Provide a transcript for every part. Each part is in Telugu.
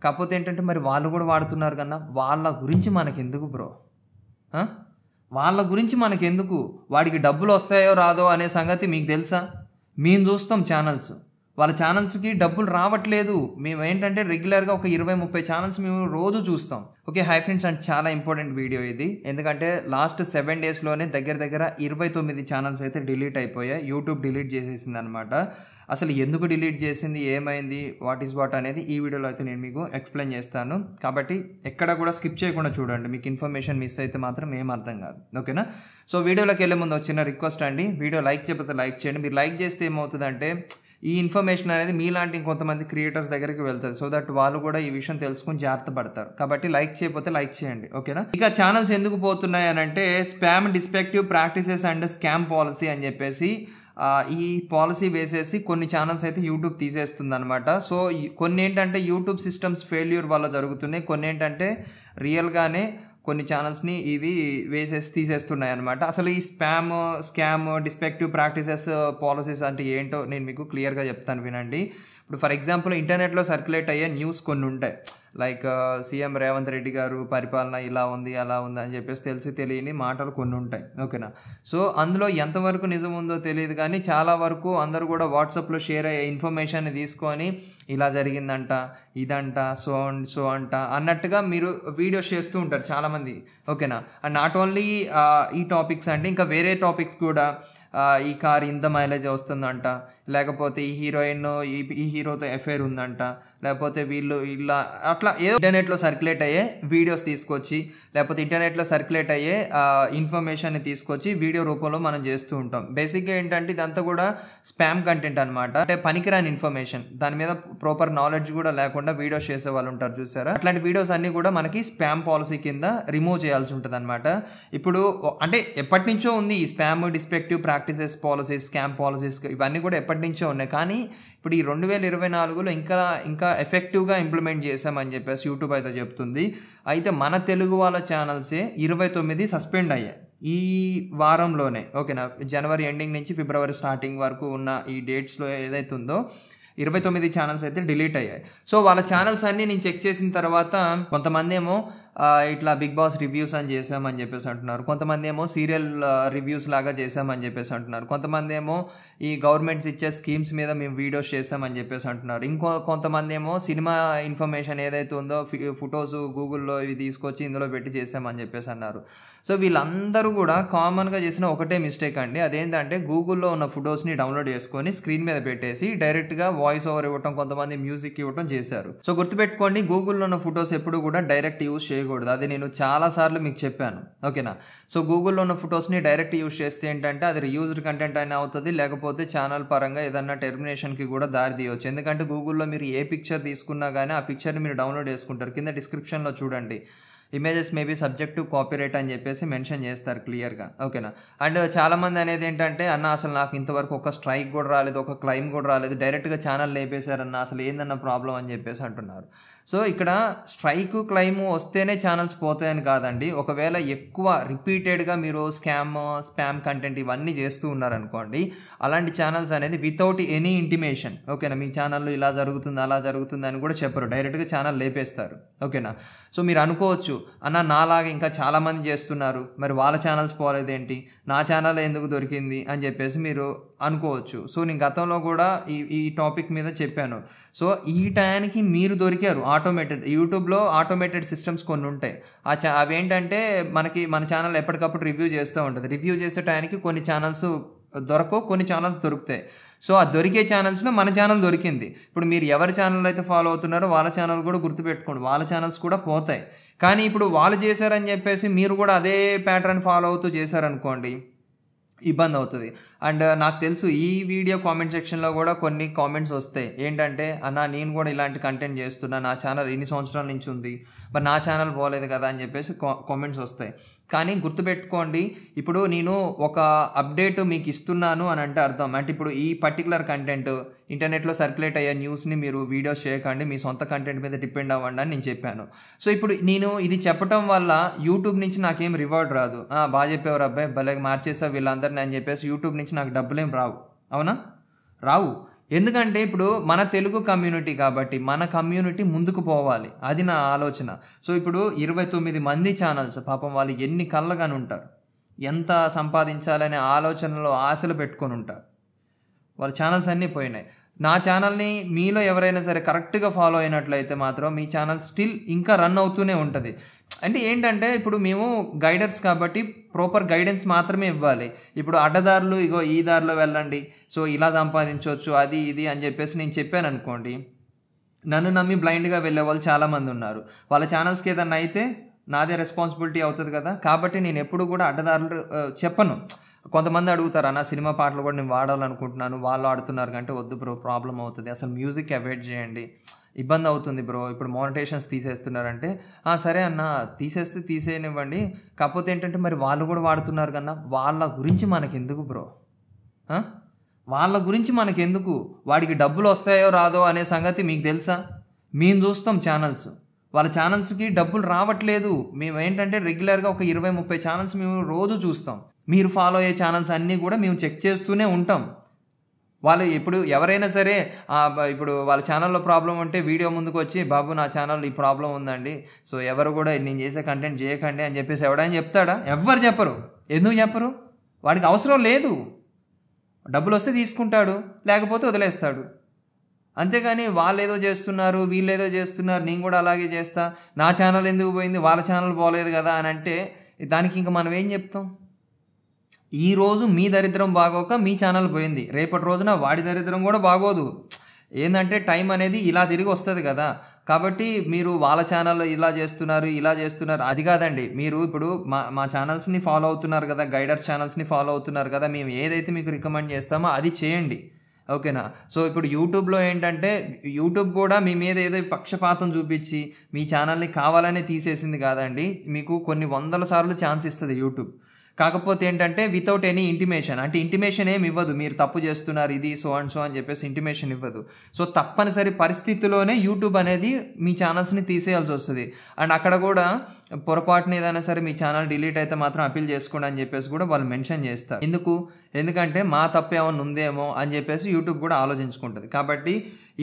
కాకపోతే ఏంటంటే మరి వాళ్ళు కూడా వాడుతున్నారు కన్నా వాళ్ళ గురించి మనకెందుకు బ్రో? వాళ్ళ గురించి మనకెందుకు? వాడికి డబ్బులు వస్తాయో రాదో అనే సంగతి మీకు తెలుసా? మేము చూస్తాం ఛానల్స్, వాళ్ళ ఛానల్స్కి డబ్బులు రావట్లేదు. మేము ఏంటంటే రెగ్యులర్గా ఒక 20-30 ఛానల్స్ మేము రోజు చూస్తాం. ఓకే హాయ్ ఫ్రెండ్స్, అండ్ చాలా ఇంపార్టెంట్ వీడియో ఇది. ఎందుకంటే లాస్ట్ 7 డేస్లోనే దగ్గర 29 ఛానల్స్ అయితే డిలీట్ అయిపోయాయి. యూట్యూబ్ డిలీట్ చేసేసింది అనమాట. అసలు ఎందుకు డిలీట్ చేసింది, ఏమైంది, వాట్ ఈస్ వాట్ అనేది ఈ వీడియోలో అయితే నేను మీకు ఎక్స్ప్లెయిన్ చేస్తాను. కాబట్టి ఎక్కడ కూడా స్కిప్ చేయకుండా చూడండి. మీకు ఇన్ఫర్మేషన్ మిస్ అయితే మాత్రం ఏం అర్థం కాదు. ఓకేనా? సో వీడియోలోకి వెళ్ళే ముందు వచ్చిన రిక్వెస్ట్ అండి, వీడియో లైక్ చేయకపోతే లైక్ చేయండి. మీరు లైక్ చేస్తే ఏమవుతుందంటే ఈ ఇన్ఫర్మేషన్ అనేది మీలాంటి ఇంకొంతమంది క్రియేటర్స్ దగ్గరికి వెళ్తుంది. సో దట్ వాళ్ళు కూడా ఈ విషయం తెలుసుకుని జాగ్రత్త పడతారు. కాబట్టి లైక్ చేయకపోతే లైక్ చేయండి. ఓకేనా? ఇక ఛానల్స్ ఎందుకు పోతున్నాయి అని అంటే spam, deceptive practices and scam policy అని చెప్పేసి ఈ పాలసీ వేసేసి కొన్ని ఛానల్స్ అయితే యూట్యూబ్ తీసేస్తుంది అనమాట. సో కొన్ని ఏంటంటే యూట్యూబ్ సిస్టమ్స్ ఫెయిల్యూర్ వల్ల జరుగుతున్నాయి, కొన్ని ఏంటంటే రియల్గానే కొన్ని ఛానల్స్ని ఇవి తీసేస్తున్నాయి అనమాట. అసలు ఈ స్కామ్, డిస్పెక్టివ్ ప్రాక్టీసెస్, పాలసీస్ అంటే ఏంటో నేను మీకు క్లియర్గా చెప్తాను, వినండి. ఇప్పుడు ఫర్ ఎగ్జాంపుల్ ఇంటర్నెట్లో సర్క్యులేట్ అయ్యే న్యూస్ కొన్ని ఉంటాయి. లైక్ సీఎం రేవంత్ రెడ్డి గారు పరిపాలన ఇలా ఉంది అలా ఉంది అని చెప్పేసి తెలియని మాటలు కొన్ని ఉంటాయి. ఓకేనా? సో అందులో ఎంతవరకు నిజం ఉందో తెలియదు, కానీ చాలా వరకు అందరూ కూడా వాట్సాప్లో షేర్ అయ్యే ఇన్ఫర్మేషన్ తీసుకొని ఇలా జరిగిందంట, ఇదంట, సో అంట అన్నట్టుగా మీరు వీడియోస్ చేస్తూ ఉంటారు చాలామంది. ఓకేనా? అండ్ నాట్ ఓన్లీ ఈ టాపిక్స్ అంటే ఇంకా వేరే టాపిక్స్ కూడా, ఈ కార్ ఇంత మైలేజ్ వస్తుందంట, లేకపోతే ఈ హీరోయిన్ ఈ హీరోతో ఎఫైర్ ఉందంట, లేకపోతే వీళ్ళు ఇలా అట్లా ఏదో ఇంటర్నెట్లో సర్క్యులేట్ అయ్యే వీడియోస్ తీసుకొచ్చి, లేకపోతే ఇంటర్నెట్లో సర్క్యులేట్ అయ్యే ఇన్ఫర్మేషన్ని తీసుకొచ్చి వీడియో రూపంలో మనం చేస్తూ ఉంటాం. బేసిక్గా ఏంటంటే ఇదంతా కూడా స్పామ్ కంటెంట్ అనమాట. అంటే పనికిరాని ఇన్ఫర్మేషన్, దాని మీద ప్రాపర్ నాలెడ్జ్ కూడా లేకుండా వీడియోస్ చేసే వాళ్ళు ఉంటారు చూసారా. అట్లాంటి వీడియోస్ అన్నీ కూడా మనకి స్పామ్ పాలసీ కింద రిమూవ్ చేయాల్సి ఉంటుంది అనమాట. ఇప్పుడు అంటే ఎప్పటి నుంచో ఉంది ఈ spam, deceptive practices policies, scam policies, ఇవన్నీ కూడా ఎప్పటి నుంచో ఉన్నాయి. కానీ ఇప్పుడు ఈ 2024లో ఇంకా ఎఫెక్టివ్గా ఇంప్లిమెంట్ చేశామని చెప్పేసి యూట్యూబ్ అయితే చెప్తుంది. అయితే మన తెలుగు వాళ్ళ ఛానల్సే 29 సస్పెండ్ అయ్యాయి ఈ వారంలోనే. ఓకేనా? జనవరి ఎండింగ్ నుంచి ఫిబ్రవరి స్టార్టింగ్ వరకు ఉన్న ఈ డేట్స్లో ఏదైతే ఉందో 29 ఛానల్స్ అయితే డిలీట్ అయ్యాయి. సో వాళ్ళ ఛానల్స్ అన్నీ నేను చెక్ చేసిన తర్వాత కొంతమంది ఏమో ఇట్లా బిగ్ బాస్ రివ్యూస్ అని చేసామని చెప్పేసి అంటున్నారు, కొంతమంది ఏమో సీరియల్ రివ్యూస్ లాగా చేసామని చెప్పేసి అంటున్నారు, కొంతమంది ఏమో ఈ గవర్నమెంట్స్ ఇచ్చే స్కీమ్స్ మీద మేము వీడియోస్ చేసామని చెప్పేసి అంటున్నారు, కొంతమంది ఏమో సినిమా ఇన్ఫర్మేషన్ ఏదైతే ఉందో ఫొటోస్ గూగుల్లో ఇవి తీసుకొచ్చి ఇందులో పెట్టి చేసామని చెప్పేసి అన్నారు. సో వీళ్ళందరూ కూడా కామన్గా చేసిన ఒకటే మిస్టేక్ అండి. అదేంటంటే గూగుల్లో ఉన్న ఫొటోస్ని డౌన్లోడ్ చేసుకొని స్క్రీన్ మీద పెట్టేసి డైరెక్ట్గా వాయిస్ ఓవర్ ఇవ్వటం, కొంతమంది మ్యూజిక్ ఇవ్వటం చేశారు. సో గుర్తుపెట్టుకోండి, గూగుల్లో ఉన్న ఫొటోస్ ఎప్పుడు కూడా డైరెక్ట్ యూజ్ చేయకూడదు. అది నేను చాలా సార్లు మీకు చెప్పాను. ఓకేనా? సో గూగుల్లో ఉన్న ఫొటోస్ని డైరెక్ట్ యూజ్ చేస్తే ఏంటంటే అది రీయూజ్డ్ కంటెంట్ అయినా అవుతుంది, లేకపోతే ఛానల్ పరంగా ఏదన్నా టెర్మినేషన్కి కూడా దారి తీయవచ్చు. ఎందుకంటే గూగుల్లో మీరు ఏ పిక్చర్ తీసుకున్నా కానీ ఆ పిక్చర్ని మీరు డౌన్లోడ్ చేసుకుంటారు. కింద డిస్క్రిప్షన్లో చూడండి, images maybe subject to copyright అని చెప్పేసి మెన్షన్ చేస్తారు క్లియర్గా. ఓకేనా? అండ్ చాలామంది అనేది ఏంటంటే అన్న అసలు నాకు ఇంతవరకు ఒక స్ట్రైక్ కూడా రాలేదు, ఒక క్లైమ్ కూడా రాలేదు, డైరెక్ట్గా ఛానల్ లేపేశారన్న, అసలు ఏందన్న ప్రాబ్లం అని చెప్పేసి అంటున్నారు. సో ఇక్కడ స్ట్రైక్, క్లైమ్ వస్తేనే ఛానల్స్ పోతాయని కాదండి. ఒకవేళ ఎక్కువ రిపీటెడ్గా మీరు స్పామ్ కంటెంట్ ఇవన్నీ చేస్తూ ఉన్నారనుకోండి, అలాంటి ఛానల్స్ అనేది వితౌట్ ఎనీ ఇంటిమేషన్, ఓకేనా, మీ ఛానల్లో ఇలా జరుగుతుంది అలా జరుగుతుంది అని కూడా చెప్పరు, డైరెక్ట్గా ఛానల్ లేపేస్తారు. ఓకేనా? సో మీరు అనుకోవచ్చు, అన్న నాలాగా ఇంకా చాలామంది చేస్తున్నారు, మరి వాళ్ళ ఛానల్స్ పోలేదేంటి, నా ఛానల్ ఎందుకు దొరికింది అని చెప్పేసి మీరు అనుకోవచ్చు. సో నేను గతంలో కూడా ఈ టాపిక్ మీద చెప్పాను. సో ఈ టైంకి మీరు దొరికారు ఆటోమేటెడ్. యూట్యూబ్లో ఆటోమేటెడ్ సిస్టమ్స్ కొన్ని ఉంటాయి. అవేంటంటే మన ఛానల్ ఎప్పటికప్పుడు రివ్యూ చేస్తూ ఉంటుంది. రివ్యూ చేసే టైంకి కొన్ని ఛానల్స్ దొరకవు, కొన్ని ఛానల్స్ దొరుకుతాయి. సో ఆ దొరికే ఛానల్స్లో మన ఛానల్ దొరికింది. ఇప్పుడు మీరు ఎవరి ఛానల్ అయితే ఫాలో అవుతున్నారో వాళ్ళ ఛానల్ కూడా గుర్తుపెట్టుకోండి, వాళ్ళ ఛానల్స్ కూడా పోతాయి. కానీ ఇప్పుడు వాళ్ళు చేశారని చెప్పేసి మీరు కూడా అదే ప్యాటర్న్ ఫాలో అవుతూ చేశారనుకోండి, ఇబ్బంది అవుతుంది. అండ్ నాకు తెలుసు ఈ వీడియో కామెంట్ సెక్షన్లో కూడా కొన్ని కామెంట్స్ వస్తాయి, ఏంటంటే అన్న నేను కూడా ఇలాంటి కంటెంట్ చేస్తున్నా, నా ఛానల్ ఇన్ని సంవత్సరాల నుంచి ఉంది, మరి నా ఛానల్ పోలేదు కదా అని చెప్పేసి కామెంట్స్ వస్తాయి. కానీ గుర్తుపెట్టుకోండి, ఇప్పుడు నేను ఒక అప్డేట్ మీకు ఇస్తున్నాను అని అంటే అర్థం అంటే ఇప్పుడు ఈ పర్టికులర్ కంటెంట్ ఇంటర్నెట్లో సర్క్యులేట్ అయ్యే న్యూస్ని మీరు వీడియోస్ చేయకండి, మీ సొంత కంటెంట్ మీద డిపెండ్ అవ్వండి అని నేను చెప్పాను. సో ఇప్పుడు నేను ఇది చెప్పడం వల్ల యూట్యూబ్ నుంచి నాకేం రివార్డ్ రాదు, బాగా చెప్పేవారు అబ్బాయి భలే మార్చేసా వీళ్ళందరినీ అని చెప్పేసి యూట్యూబ్ నుంచి నాకు డబ్బులేం రావు, అవునా? రావు. ఎందుకంటే ఇప్పుడు మన తెలుగు కమ్యూనిటీ కాబట్టి మన కమ్యూనిటీ ముందుకు పోవాలి, అది నా ఆలోచన. సో ఇప్పుడు 29 మంది ఛానల్స్, పాపం వాళ్ళు ఎన్ని కళ్ళగాని ఉంటారు, ఎంత సంపాదించాలనే ఆలోచనలో ఆశలు పెట్టుకొని ఉంటారు, వాళ్ళ ఛానల్స్ అన్నీ పోయినాయి. నా ఛానల్ని మీలో ఎవరైనా సరే కరెక్ట్గా ఫాలో అయినట్లయితే మాత్రం మీ ఛానల్ స్టిల్ ఇంకా రన్ అవుతూనే ఉంటుంది. అంటే ఏంటంటే ఇప్పుడు మేము గైడర్స్ కాబట్టి ప్రాపర్ గైడెన్స్ మాత్రమే ఇవ్వాలి. ఇప్పుడు అడ్డదారులు ఇగో ఈ దారిలో వెళ్ళండి, సో ఇలా సంపాదించవచ్చు అది ఇది అని చెప్పేసి నేను చెప్పాను అనుకోండి, నన్ను నమ్మి బ్లైండ్గా వెళ్ళే వాళ్ళు చాలామంది ఉన్నారు. వాళ్ళ ఛానల్స్కి ఏదన్నా అయితే నాదే రెస్పాన్సిబిలిటీ అవుతుంది కదా. కాబట్టి నేను ఎప్పుడు కూడా అడ్డదారులు చెప్పను. కొంతమంది అడుగుతారు, అన్న సినిమా పాటలు కూడా నేను వాడాలనుకుంటున్నాను, వాళ్ళు ఆడుతున్నారు కంటే వద్దు బ్రో, ప్రాబ్లం అవుతుంది, అసలు మ్యూజిక్ అవాయిడ్ చేయండి, ఇబ్బంది అవుతుంది బ్రో, ఇప్పుడు మోనిటైజేషన్స్ తీసేస్తున్నారంటే సరే అన్న తీసేస్తే తీసేయనివ్వండి, కాకపోతే ఏంటంటే మరి వాళ్ళు కూడా వాడుతున్నారు కన్నా వాళ్ళ గురించి మనకెందుకు బ్రో, వాళ్ళ గురించి మనకెందుకు, వాడికి డబ్బులు వస్తాయో రాదో అనే సంగతి మీకు తెలుసా? మేము చూస్తాం ఛానల్స్, వాళ్ళ ఛానల్స్కి డబ్బులు రావట్లేదు. మేము ఏంటంటే రెగ్యులర్గా ఒక 20-30 ఛానల్స్ మేము రోజు చూస్తాం. మీరు ఫాలో అయ్యే ఛానల్స్ అన్నీ కూడా మేము చెక్ చేస్తూనే ఉంటాం. వాళ్ళు ఇప్పుడు ఎవరైనా సరే ఇప్పుడు వాళ్ళ ఛానల్లో ప్రాబ్లం ఉంటే వీడియో ముందుకు వచ్చి, బాబు నా ఛానల్ ఈ ప్రాబ్లం ఉందండి, సో ఎవరు కూడా నేను చేసే కంటెంట్ చేయకండి అని చెప్పేసి ఎవడైనా చెప్తాడా? ఎవ్వరు చెప్పరు. ఎందుకు చెప్పరు? వాడికి అవసరం లేదు. డబ్బులు వస్తే తీసుకుంటాడు, లేకపోతే వదిలేస్తాడు. అంతేగాని వాళ్ళు ఏదో చేస్తున్నారు, వీళ్ళు ఏదో చేస్తున్నారు, నేను కూడా అలాగే చేస్తా, నా ఛానల్ ఎందుకు పోయింది, వాళ్ళ ఛానల్ పోలేదు కదా అని అంటే దానికి ఇంకా మనం ఏం చెప్తాం? ఈరోజు మీ దరిద్రం బాగోక మీ ఛానల్ పోయింది, రేపటి రోజున వాడి దరిద్రం కూడా బాగోదు. ఏంటంటే టైం అనేది ఇలా తిరిగి వస్తుంది కదా. కాబట్టి మీరు వాళ్ళ ఛానల్లో ఇలా చేస్తున్నారు అది కాదండి. మీరు ఇప్పుడు మా ఛానల్స్ని ఫాలో అవుతున్నారు కదా, గైడర్ ఛానల్స్ని ఫాలో అవుతున్నారు కదా, మేము ఏదైతే మీకు రికమెండ్ చేస్తామో అది చేయండి, ఓకేనా? సో ఇప్పుడు యూట్యూబ్లో ఏంటంటే యూట్యూబ్ కూడా మీ మీద ఏదో పక్షపాతం చూపించి మీ ఛానల్ని కావాలనే తీసేసింది కాదండి. మీకు కొన్ని 100 సార్లు ఛాన్స్ ఇస్తుంది యూట్యూబ్. కాకపోతే ఏంటంటే వితౌట్ ఎనీ ఇంటిమేషన్, అంటే ఇంటిమేషన్ ఏమి ఇవ్వదు, మీరు తప్పు చేస్తున్నారు ఇది సో అండ్ సో అని చెప్పేసి ఇంటిమేషన్ ఇవ్వదు. సో తప్పనిసరి పరిస్థితిలోనే యూట్యూబ్ అనేది మీ ఛానల్స్ని తీసేయాల్సి వస్తుంది. అండ్ అక్కడ కూడా పొరపాటున ఏదైనా సరే మీ ఛానల్ డిలీట్ అయితే మాత్రం అపీల్ చేసుకోండి అని చెప్పేసి కూడా వాళ్ళు మెన్షన్ చేస్తారు. ఎందుకంటే మా తప్పు ఏమైనా ఉందేమో అని చెప్పేసి యూట్యూబ్ కూడా ఆలోచించుకుంటుంది. కాబట్టి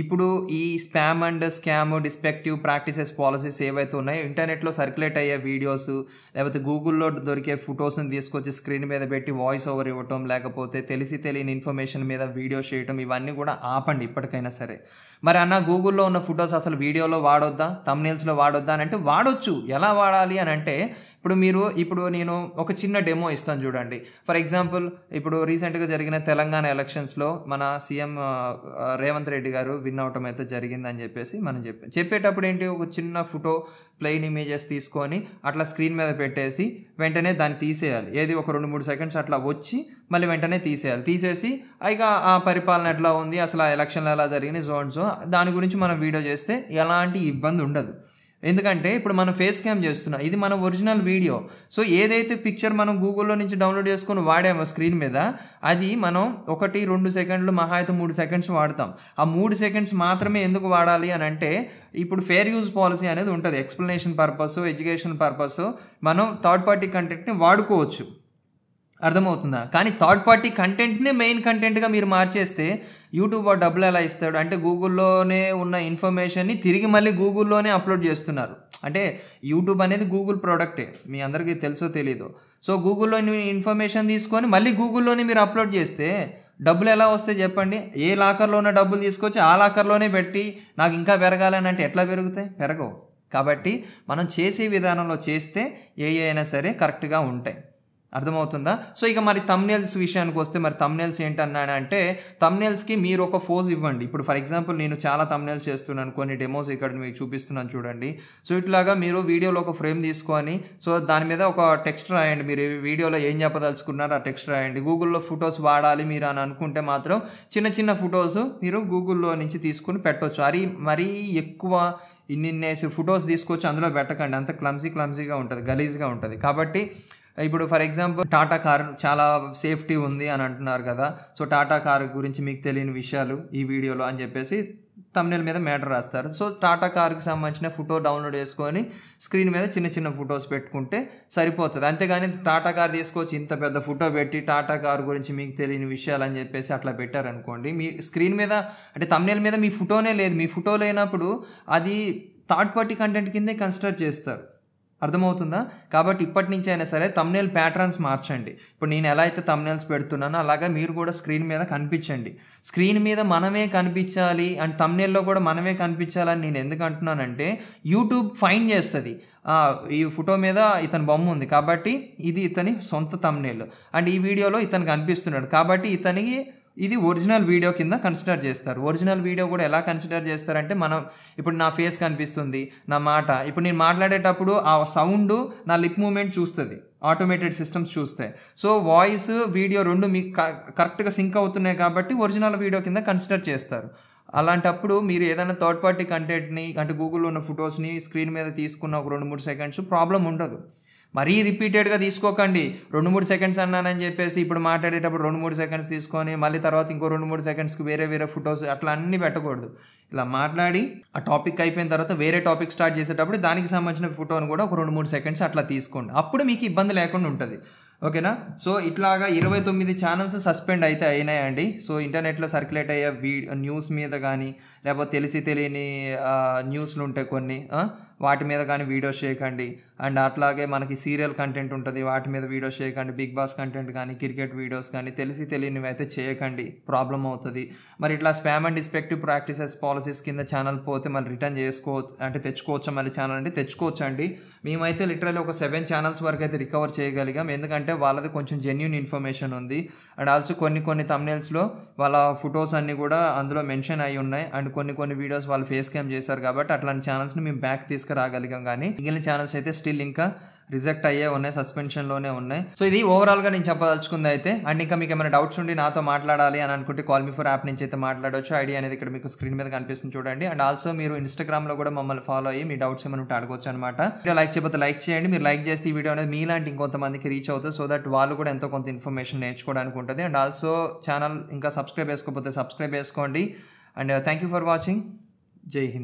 ఇప్పుడు ఈ spam and scam deceptive practices policies ఏవైతే ఉన్నాయో, ఇంటర్నెట్లో సర్క్యులేట్ అయ్యే వీడియోస్, లేకపోతే గూగుల్లో దొరికే ఫొటోస్ని తీసుకొచ్చి స్క్రీన్ మీద పెట్టి వాయిస్ ఓవర్ ఇవ్వటం, లేకపోతే తెలియని ఇన్ఫర్మేషన్ మీద వీడియోస్ చేయటం, ఇవన్నీ కూడా ఆపండి ఇప్పటికైనా సరే. మరి అన్న గూగుల్లో ఉన్న ఫొటోస్ అసలు వీడియోలో వాడొద్దా, థంబ్నెయిల్స్లో వాడొద్దా అని అంటే వాడొచ్చు. ఎలా వాడాలి అని అంటే ఇప్పుడు నేను ఒక చిన్న డెమో ఇస్తాను చూడండి. ఫర్ ఎగ్జాంపుల్ ఇప్పుడు రీసెంట్గా జరిగిన తెలంగాణ ఎలక్షన్స్లో మన సీఎం రేవంత్ రెడ్డి గారు విన్ అవటం అయితే జరిగిందని చెప్పేసి మనం చెప్పేటప్పుడు ఏంటి, ఒక చిన్న ఫోటో ప్లెయిన్ ఇమేజెస్ తీసుకొని అట్లా స్క్రీన్ మీద పెట్టేసి వెంటనే దాన్ని తీసేయాలి. ఏది ఒక 2-3 సెకండ్స్ అట్లా వచ్చి మళ్ళీ వెంటనే తీసేసి ఇక ఆ పరిపాలన ఎట్లా ఉంది, అసలు ఆ ఎలక్షన్లు ఎలా జరిగినాయి సో దాని గురించి మనం వీడియో చేస్తే ఎలాంటి ఇబ్బంది ఉండదు. ఎందుకంటే ఇప్పుడు మనం ఫేస్ క్యామ్ చేస్తున్నాం, ఇది మన ఒరిజినల్ వీడియో. సో ఏదైతే పిక్చర్ మనం గూగుల్లో నుంచి డౌన్లోడ్ చేసుకొని వాడామో స్క్రీన్ మీద, అది మనం 1-2 సెకండ్లు మహా అయితే 3 సెకండ్స్ వాడతాం. ఆ 3 సెకండ్స్ మాత్రమే ఎందుకు వాడాలి అని అంటే, ఇప్పుడు ఫేర్ యూజ్ పాలసీ అనేది ఉంటుంది. ఎక్స్ప్లెనేషన్ పర్పస్, ఎడ్యుకేషన్ పర్పస్ మనం థర్డ్ పార్టీ కంటెంట్ని వాడుకోవచ్చు, అర్థమవుతుందా? కానీ థర్డ్ పార్టీ కంటెంట్నే మెయిన్ కంటెంట్గా మీరు మార్చేస్తే యూట్యూబ్ డబ్బులు ఎలా ఇస్తాడు? అంటే గూగుల్లోనే ఉన్న ఇన్ఫర్మేషన్ని తిరిగి మళ్ళీ గూగుల్లోనే అప్లోడ్ చేస్తున్నారు. అంటే యూట్యూబ్ అనేది గూగుల్ ప్రోడక్టే, మీ అందరికీ తెలుసో తెలీదు. సో గూగుల్లో ఇన్ఫర్మేషన్ తీసుకొని మళ్ళీ గూగుల్లోనే మీరు అప్లోడ్ చేస్తే డబ్బులు ఎలా వస్తాయి చెప్పండి? ఏ లాకర్లో ఉన్న డబ్బులు తీసుకొచ్చి ఆ లాకర్లోనే పెట్టి నాకు ఇంకా పెరగాలని అంటే ఎట్లా పెరుగుతాయి? పెరగవు. కాబట్టి మనం చేసే విధానంలో చేస్తే ఏ అయినా సరే కరెక్ట్గా ఉంటాయి, అర్థమవుతుందా? సో ఇక మరి థంబ్నెయిల్స్ విషయానికి వస్తే, మరి థంబ్నెయిల్స్ ఏంటన్నానంటే, థంబ్నెయిల్స్కి మీరు ఒక ఫోజ్ ఇవ్వండి. ఇప్పుడు ఫర్ ఎగ్జాంపుల్ నేను చాలా థంబ్నెయిల్స్ చేస్తున్నాను, కొన్ని డెమోస్ ఇక్కడ మీకు చూపిస్తున్నాను చూడండి. సో ఇట్లాగా మీరు వీడియోలో ఒక ఫ్రేమ్ తీసుకొని, సో దాని మీద ఒక టెక్స్ట్ రాయండి. మీరు వీడియోలో ఏం చెప్పదలుచుకున్నారో ఆ టెక్స్ట్ రాయండి. గూగుల్లో ఫొటోస్ వాడాలి మీరు అని అనుకుంటే మాత్రం చిన్న ఫొటోస్ మీరు గూగుల్లో నుంచి తీసుకుని పెట్టవచ్చు. అది మరీ ఎక్కువ ఇన్నేసి ఫొటోస్ తీసుకొచ్చి అందులో పెట్టకండి, అంత క్లమ్జీగా ఉంటుంది, గలీజ్గా ఉంటుంది. కాబట్టి ఇప్పుడు ఫర్ ఎగ్జాంపుల్ టాటా కార్ చాలా సేఫ్టీ ఉంది అని అంటున్నారు కదా, సో టాటా కార్ గురించి మీకు తెలియని విషయాలు ఈ వీడియోలో అని చెప్పేసి తమ్నెయిల్ మీద మ్యాటర్ రాస్తారు. సో టాటా కార్కి సంబంధించిన ఫోటో డౌన్లోడ్ చేసుకొని స్క్రీన్ మీద చిన్న చిన్న ఫొటోస్ పెట్టుకుంటే సరిపోతుంది. అంతేగాని టాటా కార్ తీసుకొచ్చి ఇంత పెద్ద ఫోటో పెట్టి టాటా కార్ గురించి మీకు తెలియని విషయాలు అని చెప్పేసి అట్లా పెట్టారనుకోండి, మీ స్క్రీన్ మీద అంటే తమ్నెయిల్ మీద మీ ఫోటోనే లేదు. మీ ఫోటో లేనప్పుడు అది థర్డ్ పార్టీ కంటెంట్ కిందే కన్సిడర్ చేస్తారు. అర్థమవుతుందా? కాబట్టి ఇప్పటి నుంచి అయినా సరే తమ్నెయిల్ ప్యాటర్న్స్ మార్చండి. ఇప్పుడు నేను ఎలా అయితే తమ్నెయిల్స్ పెడుతున్నానో అలాగా మీరు కూడా స్క్రీన్ మీద కనిపించండి. స్క్రీన్ మీద మనమే కనిపించాలి అండ్ తమ్నెయిల్లో కూడా మనమే కనిపించాలని నేను ఎందుకు అంటున్నానంటే, యూట్యూబ్ ఫైండ్ చేస్తుంది ఈ ఫోటో మీద ఇతని బొమ్మ ఉంది కాబట్టి ఇది ఇతని సొంత తమ్నెయిల్ అండ్ ఈ వీడియోలో ఇతను కనిపిస్తున్నాడు కాబట్టి ఇతనికి ఇది ఒరిజినల్ వీడియో కింద కన్సిడర్ చేస్తారు. ఒరిజినల్ వీడియో కూడా ఎలా కన్సిడర్ చేస్తారంటే, మనం ఇప్పుడు నా ఫేస్ కనిపిస్తుంది, నా మాట, ఇప్పుడు నేను మాట్లాడేటప్పుడు ఆ సౌండ్ నా లిప్ మూమెంట్ చూస్తుంది, ఆటోమేటెడ్ సిస్టమ్స్ చూస్తాయి. సో వాయిస్ వీడియో రెండు మీకు కరెక్ట్గా సింక్ అవుతున్నాయి కాబట్టి ఒరిజినల్ వీడియో కింద కన్సిడర్ చేస్తారు. అలాంటప్పుడు మీరు ఏదైనా థర్డ్ పార్టీ కంటెంట్ని అంటే గూగుల్లో ఉన్న ఫొటోస్ని స్క్రీన్ మీద తీసుకున్న ఒక 2-3 సెకండ్స్ ప్రాబ్లం ఉండదు. మరీ రిపీటెడ్గా తీసుకోకండి. 2-3 సెకండ్స్ అన్నానని చెప్పేసి ఇప్పుడు మాట్లాడేటప్పుడు 2-3 సెకండ్స్ తీసుకొని మళ్ళీ తర్వాత ఇంకో 2-3 సెకండ్స్కి వేరే ఫొటోస్ అట్లా అన్నీ పెట్టకూడదు. ఇలా మాట్లాడి ఆ టాపిక్ అయిపోయిన తర్వాత వేరే టాపిక్ స్టార్ట్ చేసేటప్పుడు దానికి సంబంధించిన ఫోటోని కూడా ఒక 2-3 సెకండ్స్ అట్లా తీసుకోండి. అప్పుడు మీకు ఇబ్బంది లేకుండా ఉంటుంది. ఓకేనా? సో ఇట్లాగా 29 ఛానల్స్ సస్పెండ్ అయితే అయినాయండి. సో ఇంటర్నెట్లో సర్క్యులేట్ అయ్యే న్యూస్ మీద కానీ లేకపోతే తెలియని న్యూస్లు ఉంటాయి కొన్ని, వాటి మీద కానీ వీడియోస్ చేయకండి. అండ్ అట్లాగే మనకి సీరియల్ కంటెంట్ ఉంటుంది, వాటి మీద వీడియోస్ చేయకండి. బిగ్ బాస్ కంటెంట్ కానీ క్రికెట్ వీడియోస్ కానీ తెలియనివి అయితే చేయకండి, ప్రాబ్లం అవుతుంది. మరి ఇట్లా స్పామ్ అండ్ డిస్పెక్టివ్ ప్రాక్టీసెస్ పాలసీస్ కింద ఛానల్ పోతే మళ్ళీ రిటర్న్ చేసుకోవచ్చు అంటే తెచ్చుకోవచ్చా మళ్ళీ ఛానల్ అంటే తెచ్చుకోవచ్చు అండి. మేమైతే లిటరల్లీ ఒక 7 ఛానల్స్ వరకు అయితే రికవర్ చేయగలిగాం. ఎందుకంటే వాళ్ళది కొంచెం జెన్యూన్ ఇన్ఫర్మేషన్ ఉంది అండ్ ఆల్సో కొన్ని తమ్నెయిల్స్లో వాళ్ళ ఫొటోస్ అన్నీ కూడా అందులో మెన్షన్ అయి ఉన్నాయి అండ్ కొన్ని వీడియోస్ వాళ్ళు ఫేస్ క్యామ్ చేశారు కాబట్టి అట్లాంటి ఛానల్స్ని మేము బ్యాక్ తీసుకురాగలిగాం. కానీ మిగిలిన ఛానల్స్ అయితే స్టిల్ ఇంకా రిజెక్ట్ అయ్యే ఉన్నాయి, సస్పెన్షన్లోనే ఉన్నాయి. సో ఇది ఓవరాల్గా నేను చెప్పదలుచుకుంది అయితే. అండ్ ఇంకా మీకు ఏమైనా డౌట్స్ ఉండి నాతో మాట్లాడాలి అని అనుకుంటే కాల్ మీ ఫర్ యాప్ నుంచి అయితే మాట్లాడవచ్చు. ఐడి అనేది ఇక్కడ మీకు స్క్రీన్ మీద కనిపిస్తుంది చూడండి. అండ్ ఆల్సో మీరు ఇన్స్టాగ్రామ్లో కూడా మమ్మల్ని ఫాలో అయ్యి మీ డౌట్స్ ఏమైనా ఉంటే అడగవచ్చు అనమాట. వీడియో లైక్ చేయకపోతే లైక్ చేయండి. మీరు లైక్ చేస్తే ఈ వీడియో అనేది మీలాంటి ఇంకొంతమందికి రీచ్ అవుతుంది. సో దట్ వాళ్ళు కూడా ఎంతో కొంత ఇన్ఫర్మేషన్ నేర్చుకోవడానికి ఉంటుంది. అండ్ ఆల్సో ఛానల్ ఇంకా సబ్స్క్రైబ్ చేసుకోకపోతే సబ్స్క్రైబ్ చేసుకోండి. And thank you for watching. జై హింద్.